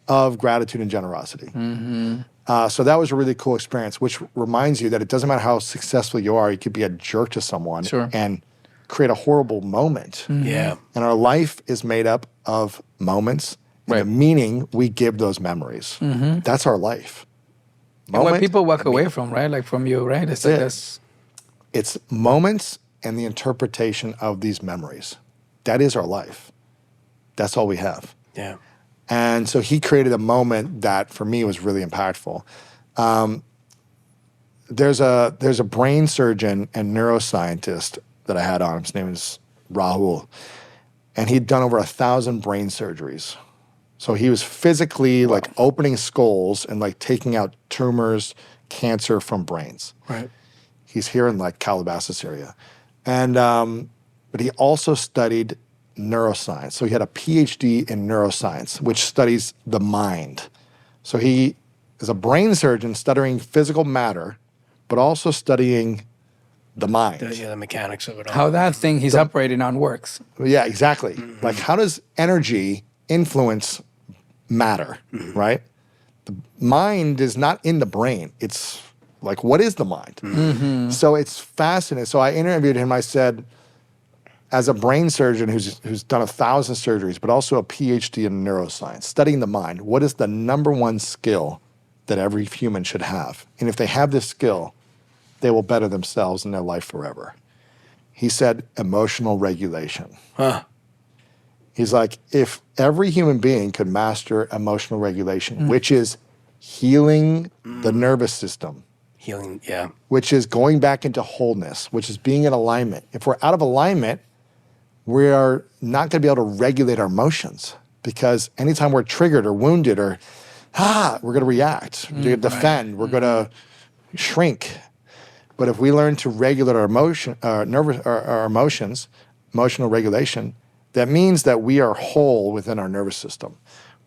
of gratitude and generosity. So that was a really cool experience, which reminds you that it doesn't matter how successful you are, you could be a jerk to someone and create a horrible moment. And our life is made up of moments, and the meaning we give those memories. That's our life. And what Moment, people walk away from, right? Like from you, right? It's like it. this. It's moments and the interpretation of these memories. That is our life. That's all we have. Yeah. And so he created a moment that for me was really impactful. There's a brain surgeon and neuroscientist that I had on. His name is Rahul. And he'd done over 1,000 brain surgeries. So he was physically like opening skulls and like taking out tumors, cancer from brains. Right. He's here in like Calabasas area. And but he also studied neuroscience. So he had a PhD in neuroscience, which studies the mind. So he is a brain surgeon studying physical matter, but also studying the mind. The mechanics of it all. How that thing he's operating on works. Yeah, exactly. Like how does energy influence matter, right? The mind is not in the brain. It's like, what is the mind? So it's fascinating. So I interviewed him. I said, as a brain surgeon who's done 1,000 surgeries, but also a PhD in neuroscience, studying the mind, what is the number one skill that every human should have? And if they have this skill, they will better themselves in their life forever. He said, emotional regulation. Huh. He's like, if every human being could master emotional regulation, which is healing the nervous system, Healing, yeah. which is going back into wholeness, which is being in alignment. If we're out of alignment, we are not going to be able to regulate our emotions, because anytime we're triggered or wounded or, we're going to react, we're going to defend, we're going to shrink. But if we learn to regulate our emotions, emotional regulation, that means that we are whole within our nervous system.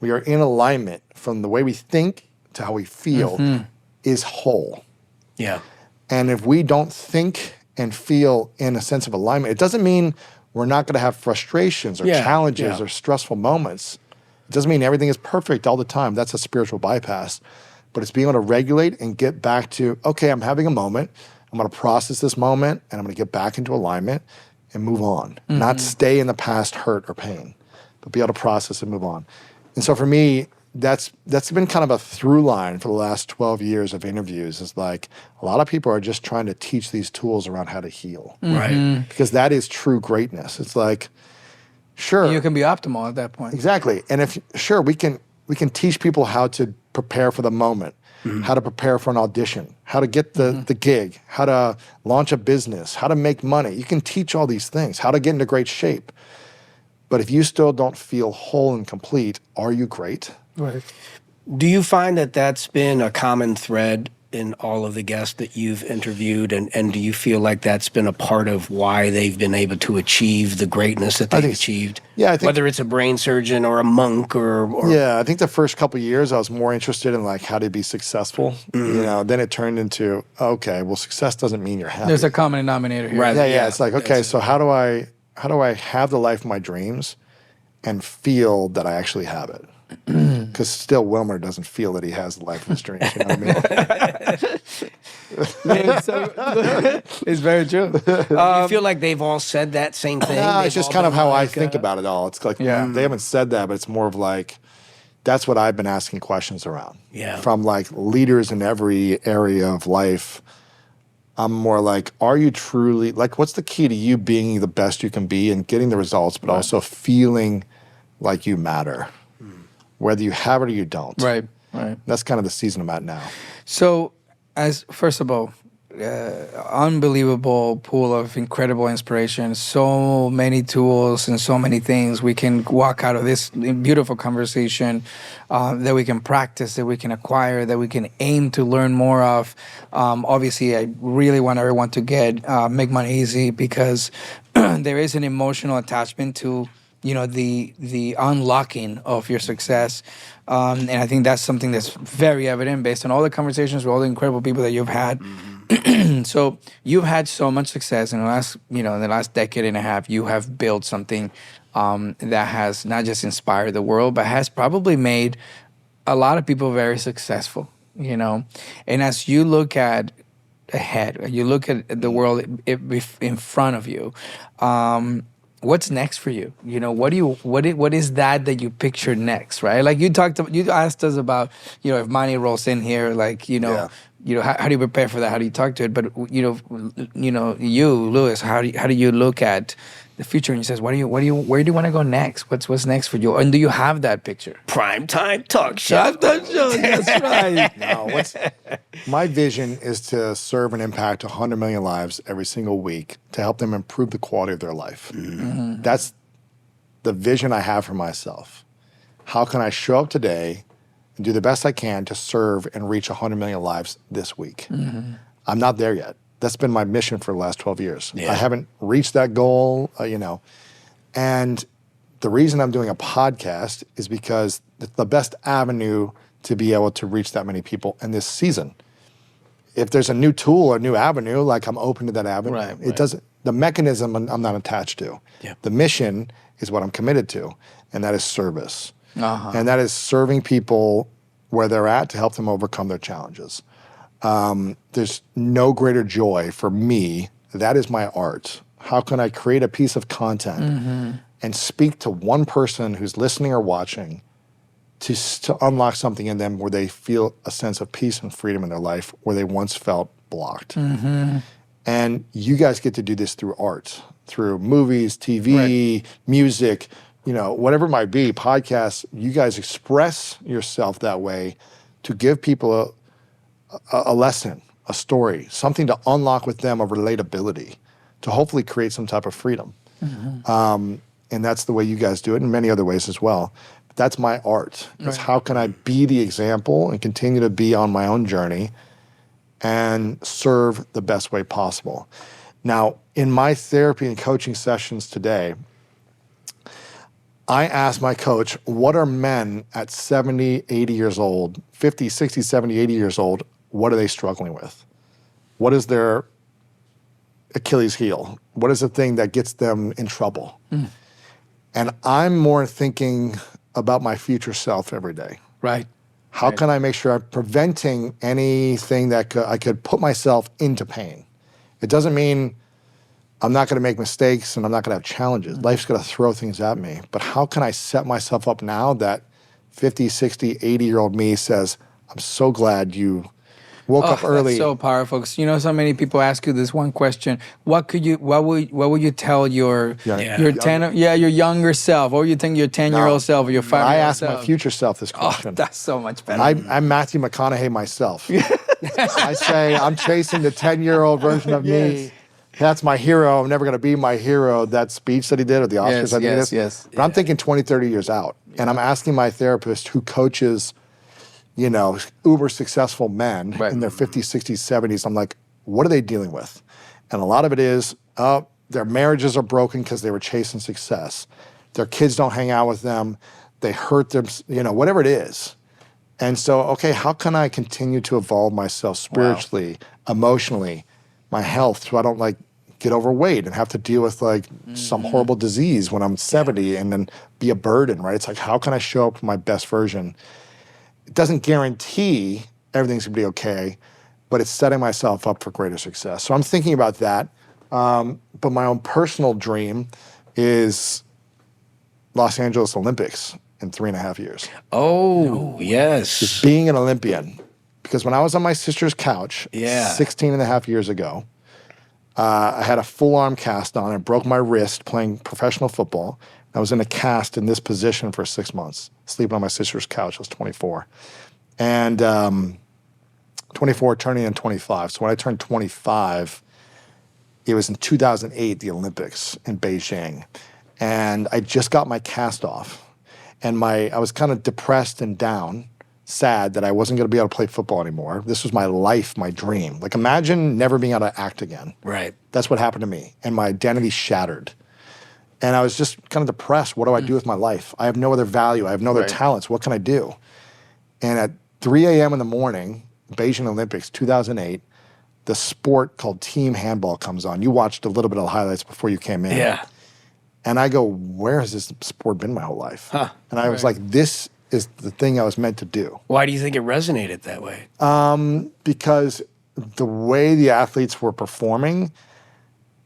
We are in alignment from the way we think to how we feel is whole. Yeah. And if we don't think and feel in a sense of alignment, it doesn't mean we're not going to have frustrations or challenges or stressful moments. It doesn't mean everything is perfect all the time. That's a spiritual bypass. But it's being able to regulate and get back to, okay, I'm having a moment. I'm going to process this moment and I'm going to get back into alignment and move on. Not stay in the past hurt or pain, but be able to process and move on. And so for me, that's been kind of a through line for the last 12 years of interviews, is like a lot of people are just trying to teach these tools around how to heal. Right. Because that is true greatness. It's like, sure. You can be optimal at that point. Exactly. And if, sure, we can teach people how to prepare for the moment, how to prepare for an audition, how to get the gig, how to launch a business, how to make money. You can teach all these things, how to get into great shape. But if you still don't feel whole and complete, are you great? Right. Do you find that that's been a common thread in all of the guests that you've interviewed? And do you feel like that's been a part of why they've been able to achieve the greatness that they've achieved? Yeah, I think, whether it's a brain surgeon or a monk or yeah, I think the first couple of years I was more interested in like how to be successful. You know, then it turned into, okay, well, success doesn't mean you're happy. There's a common denominator here. Right. Yeah. It's like, okay, so how do I have the life of my dreams and feel that I actually have it? Because still Wilmer doesn't feel that he has the life of his dreams. You know what I mean? It's very true. you feel like they've all said that same thing? Nah, They've it's just all kind of been how I like, think about it all. It's like, they haven't said that, but it's more of like, that's what I've been asking questions around. Yeah. From like leaders in every area of life. I'm more like, are you truly, like, what's the key to you being the best you can be and getting the results, but also feeling like you matter, whether you have it or you don't. Right. That's kind of the season I'm at now. So, first of all, unbelievable pool of incredible inspiration, so many tools and so many things we can walk out of this beautiful conversation that we can practice, that we can acquire, that we can aim to learn more of. Obviously, I really want everyone to make money easy, because there is an emotional attachment to the unlocking of your success. And I think that's something that's very evident based on all the conversations with all the incredible people that you've had. So you've had so much success in the last decade and a half. You have built something that has not just inspired the world, but has probably made a lot of people very successful, And as you look ahead, you look at the world in front of you, what's next for you? You know, what is that you picture next, right? Like you asked us about, you know, if money rolls in here, like, how do you prepare for that? How do you talk to it? But you, Louis, how do you look at the future? And he says, where do you want to go next? What's next for you? And do you have that picture? Prime time talk show. That's right. No, my vision is to serve and impact 100 million lives every single week to help them improve the quality of their life. Mm-hmm. That's the vision I have for myself. How can I show up today and do the best I can to serve and reach 100 million lives this week? Mm-hmm. I'm not there yet. That's been my mission for the last 12 years. Yeah. I haven't reached that goal, And the reason I'm doing a podcast is because it's the best avenue to be able to reach that many people in this season. If there's a new tool or a new avenue, like I'm open to that avenue. Right. It doesn't. The mechanism I'm not attached to. Yeah. The mission is what I'm committed to, and that is service. Uh-huh. And that is serving people where they're at to help them overcome their challenges. There's no greater joy for me. That is my art. How can I create a piece of content and speak to one person who's listening or watching to unlock something in them where they feel a sense of peace and freedom in their life where they once felt blocked. Mm-hmm. And you guys get to do this through art, through movies, TV, music, whatever it might be, podcasts. You guys express yourself that way to give people a lesson, a story, something to unlock with them of relatability, to hopefully create some type of freedom. Mm-hmm. And that's the way you guys do it, in many other ways as well. But that's my art. It's how can I be the example and continue to be on my own journey and serve the best way possible. Now, in my therapy and coaching sessions today, I ask my coach, what are men at 70, 80 years old, 50, 60, 70, 80 years old, what are they struggling with? What is their Achilles heel? What is the thing that gets them in trouble? Mm. And I'm more thinking about my future self every day. Right. How can I make sure I'm preventing anything that I could put myself into pain? It doesn't mean I'm not going to make mistakes and I'm not going to have challenges. Mm-hmm. Life's going to throw things at me. But how can I set myself up now that 50, 60, 80-year-old me says, I'm so glad you woke up early. That's so powerful. 'Cause so many people ask you this one question: what would you tell your younger self, or you think your 10-year-old self, or your 5-year-old self? I ask my future self this question. That's so much better. I'm Matthew McConaughey myself. I say I'm chasing the 10-year-old version of me. That's my hero. I'm never going to be my hero. That speech that he did at the Oscars. Yes. But I'm thinking 20, 30 years out, and I'm asking my therapist who coaches uber successful men in their 50s, 60s, 70s. I'm like, what are they dealing with? And a lot of it is, their marriages are broken because they were chasing success. Their kids don't hang out with them. They hurt them, whatever it is. And so, okay, how can I continue to evolve myself spiritually, emotionally, my health, so I don't get overweight and have to deal with some horrible disease when I'm 70 and then be a burden, right? It's like, how can I show up my best version? It doesn't guarantee everything's gonna be okay, but it's setting myself up for greater success. So I'm thinking about that. But my own personal dream is Los Angeles Olympics in 3.5 years. Oh, yes. Just being an Olympian. Because when I was on my sister's couch 16 and a half years ago, I had a full arm cast on. I broke my wrist playing professional football. I was in a cast in this position for 6 months, sleeping on my sister's couch. I was 24. And 24, turning in 25. So when I turned 25, it was in 2008, the Olympics in Beijing. And I just got my cast off. And I was kind of depressed and down, sad that I wasn't going to be able to play football anymore. This was my life, my dream. Imagine never being able to act again. Right. That's what happened to me. And my identity shattered. And I was just kind of depressed. What do I do with my life? I have no other value. I have no other talents. What can I do? And at 3 a.m. in the morning, Beijing Olympics, 2008, the sport called team handball comes on. You watched a little bit of the highlights before you came in. Yeah. And I go, where has this sport been my whole life? Huh. And I was like, this is the thing I was meant to do. Why do you think it resonated that way? Because the way the athletes were performing,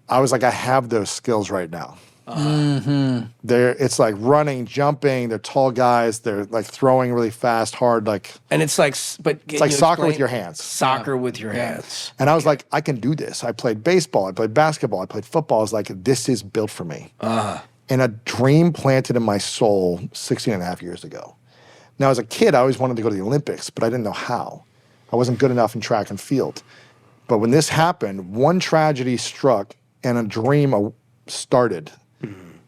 I was like, I have those skills right now. It's like running, jumping. They're tall guys. They're like throwing really fast, hard. Like, And it's like, but it's like soccer with your hands. Soccer with your hands. And I was like, I can do this. I played baseball. I played basketball. I played football. I was like, this is built for me. And a dream planted in my soul 16 and a half years ago. Now, as a kid, I always wanted to go to the Olympics, but I didn't know how. I wasn't good enough in track and field. But when this happened, one tragedy struck and a dream started.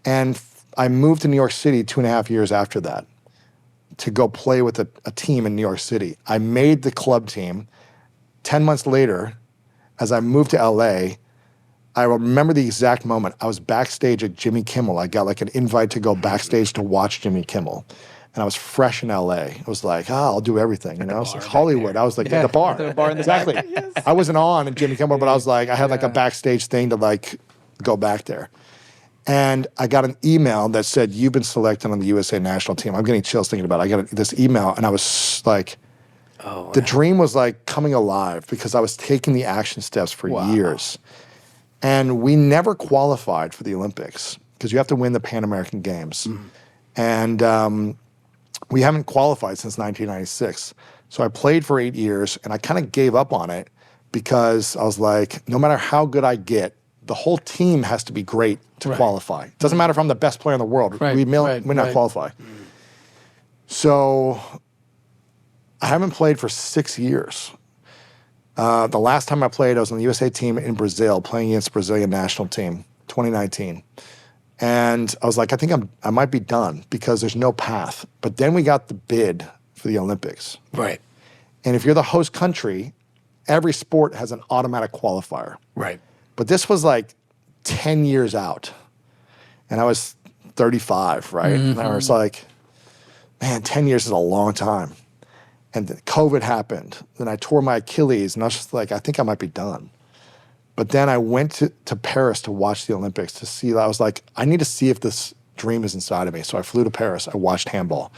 And I moved to New York City 2.5 years after that to go play with a team in New York City. I made the club team. 10 months later, as I moved to LA, I remember the exact moment. I was backstage at Jimmy Kimmel. I got like an invite to go backstage to watch Jimmy Kimmel. And I was fresh in LA. It was like, I'll do everything, you know? It's like Hollywood. I was like, at the bar. Exactly. Yes. I wasn't on at Jimmy Kimmel, but I was like, I had like a backstage thing to like go back there. And I got an email that said, you've been selected on the USA national team. I'm getting chills thinking about it. I got this email and I was like, the dream was like coming alive because I was taking the action steps for years. And we never qualified for the Olympics because you have to win the Pan American Games. And we haven't qualified since 1996. So I played for 8 years and I kind of gave up on it because I was like, no matter how good I get, the whole team has to be great to qualify. It doesn't matter if I'm the best player in the world. We may not qualify. So I haven't played for 6 years. The last time I played, I was on the USA team in Brazil, playing against the Brazilian national team, 2019. And I was like, I think I might be done because there's no path. But then we got the bid for the Olympics. Right. And if you're the host country, every sport has an automatic qualifier. Right. But this was like 10 years out. And I was 35, right? And I was like, man, 10 years is a long time. And then COVID happened. Then I tore my Achilles, and I was just like, I think I might be done. But then I went to Paris to watch the Olympics to see. I was like, I need to see if this dream is inside of me. So I flew to Paris. I watched handball,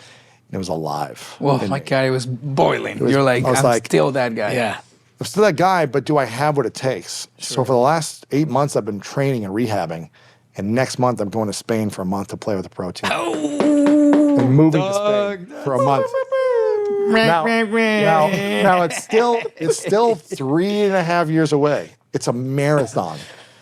and it was alive. Oh my God, it was boiling. You're like, I'm still that guy. Yeah. I'm still that guy, but do I have what it takes? Sure. So for the last 8 months, I've been training and rehabbing. And next month, I'm going to Spain for a month to play with the pro team. And moving to Spain for a month. Now it's still 3.5 years away. It's a marathon.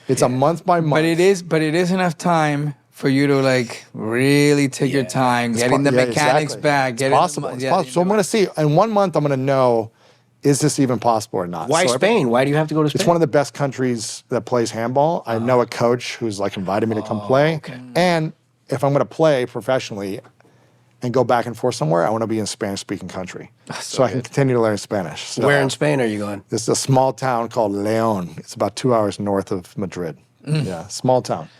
It's a month by month. But it is enough time for you to like really take your time, getting the mechanics back. It's possible. It's possible. So I'm going to see. In 1 month, I'm going to know, is this even possible or not? Why Spain? Why do you have to go to Spain? It's one of the best countries that plays handball. I know a coach who's like invited me to come play. Okay. And if I'm going to play professionally and go back and forth somewhere, I want to be in a Spanish-speaking country. So I can continue to learn Spanish. So where in Spain are you going? This is a small town called León. It's about 2 hours north of Madrid. Yeah, small town.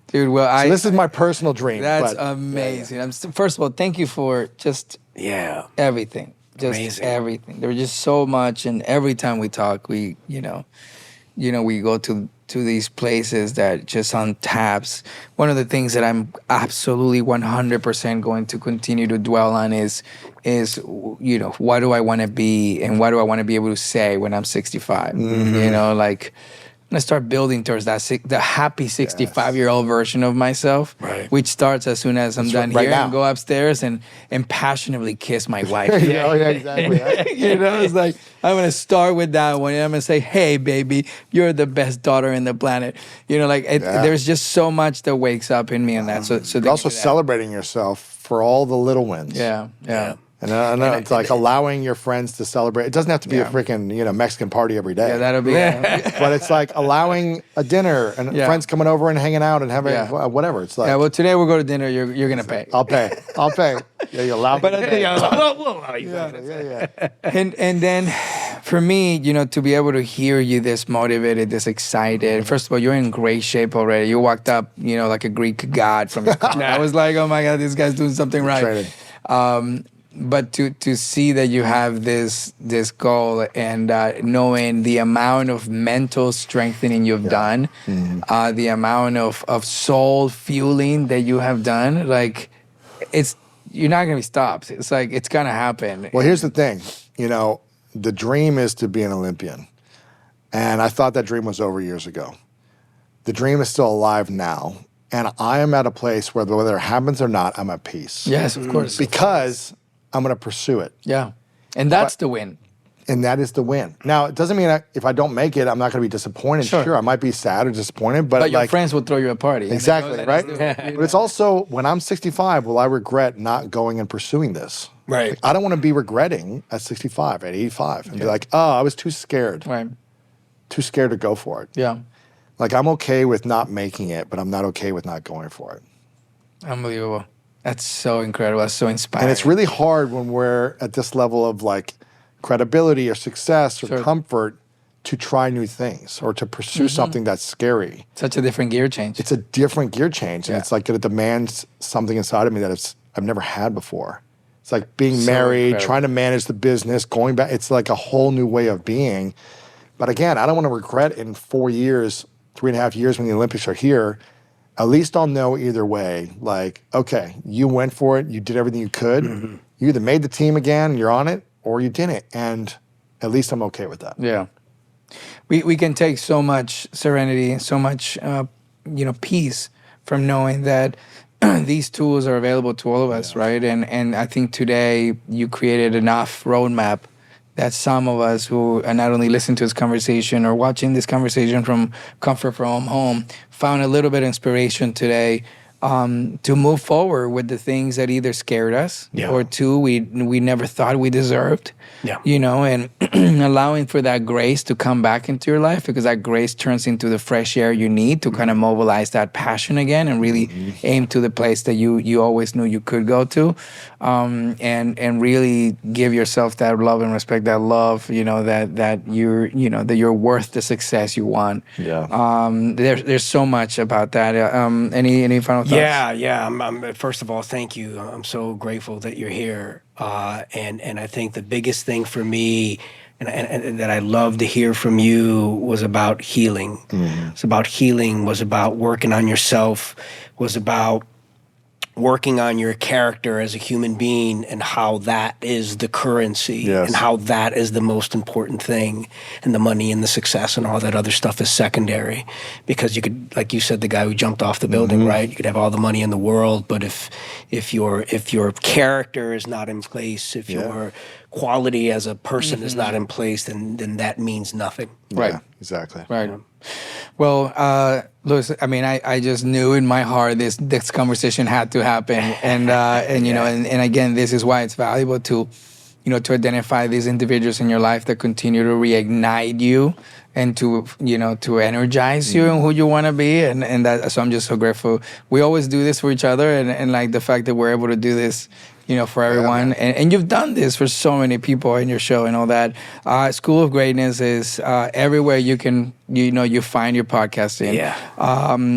Dude, well, so this is my personal dream. That's amazing. Yeah. First of all, thank you for just everything. Just amazing. Everything. There was just so much, and every time we talk, we we go to these places that just on taps. One of the things that I'm absolutely 100% going to continue to dwell on is what do I want to be and what do I want to be able to say when I'm 65? Like I'm gonna start building towards the happy 65-year-old version of myself, which starts as soon as I'm done here and go upstairs and passionately kiss my wife. Exactly. It's like I'm gonna start with that one, and I'm gonna say, "Hey, baby, you're the best daughter in the planet." There's just so much that wakes up in me on that. So also celebrating yourself for all the little wins. Yeah. And it's like allowing your friends to celebrate. It doesn't have to be a freaking Mexican party every day. Yeah, that'll be. But it's like allowing a dinner and friends coming over and hanging out and having whatever. It's like well, today we'll go to dinner. You're gonna pay. I'll pay. Yeah, you allow. But and then for me, to be able to hear you this motivated, this excited. First of all, you're in great shape already. You walked up, like a Greek god from your car. I was like, oh my God, this guy's doing something right. But to see that you have this goal and knowing the amount of mental strengthening you've done, the amount of soul fueling that you have done, like you're not gonna be stopped. It's like it's gonna happen. Well, here's the thing, the dream is to be an Olympian, and I thought that dream was over years ago. The dream is still alive now, And I am at a place where whether it happens or not, I'm at peace. Yes, of course. Because I'm going to pursue it. Yeah. And that's the win. And that is the win. Now, it doesn't mean if I don't make it, I'm not going to be disappointed. Sure, I might be sad or disappointed, but your friends will throw you a party. Exactly, right? But it's also, when I'm 65, will I regret not going and pursuing this? Right. Like, I don't want to be regretting at 65, at 85, and be like, oh, I was too scared. Right. Too scared to go for it. Yeah. Like, I'm okay with not making it, but I'm not okay with not going for it. Unbelievable. That's so incredible. That's so inspiring. And it's really hard when we're at this level of like credibility or success or comfort to try new things or to pursue something that's scary. Such a different gear change. It's a different gear change. And it's like it demands something inside of me that I've never had before. It's like being married, trying to manage the business, going back. It's like a whole new way of being. But again, I don't want to regret in 4 years, 3.5 years when the Olympics are here. At least I'll know either way. Like, okay, you went for it. You did everything you could. You either made the team again and you're on it, or you didn't. And at least I'm okay with that. Yeah. We can take so much serenity, so much peace from knowing that these tools are available to all of us, right? And I think today you created enough roadmap that some of us who are not only listening to this conversation or watching this conversation from comfort from home found a little bit of inspiration today to move forward with the things that either scared us or two, we never thought we deserved. And allowing for that grace to come back into your life, because that grace turns into the fresh air you need to kind of mobilize that passion again and really aim to the place that you always knew you could go to, and really give yourself that love and respect, that love, that you're worth the success you want. There's so much about that. Any final thoughts? I'm first of all, thank you. I'm so grateful that you're here. And I think the biggest thing for me, and that I love to hear from you, was about healing. It's about healing, was about working on yourself, was about working on your character as a human being, and how that is the currency, and how that is the most important thing, and the money and the success and all that other stuff is secondary. Because you could, like you said, the guy who jumped off the building, right? You could have all the money in the world, but if your character is not in place, if your quality as a person is not in place, then that means nothing. Right. Yeah, exactly. Right. Well, Louis, I mean, I just knew in my heart this conversation had to happen, and and again, this is why it's valuable to identify these individuals in your life that continue to reignite you and to energize you and who you want to be, and that. So I'm just so grateful. We always do this for each other, and like the fact that we're able to do this, for everyone. And you've done this for so many people in your show and all that. School of Greatness is everywhere you can, you find your podcasting.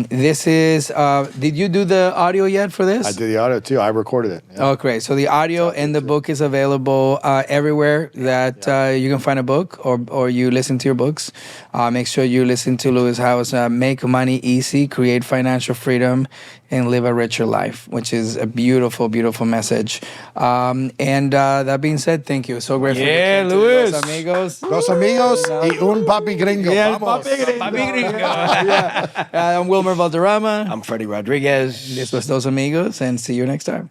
This is, did you do the audio yet for this? I did the audio too. I recorded it. Oh, great. So the audio and the book is available everywhere that you can find a book or you listen to your books. Make sure you listen to Louis Howe's Make Money Easy, Create Financial Freedom, and Live a Richer Life, which is a beautiful, beautiful message. And that being said, thank you. So grateful. Yeah, Luis. Los amigos. Los amigos y un papi gringo. Yeah, Vamos. papi gringo. I'm Wilmer Valderrama. I'm Freddy Rodriguez. This was Los Amigos, and see you next time.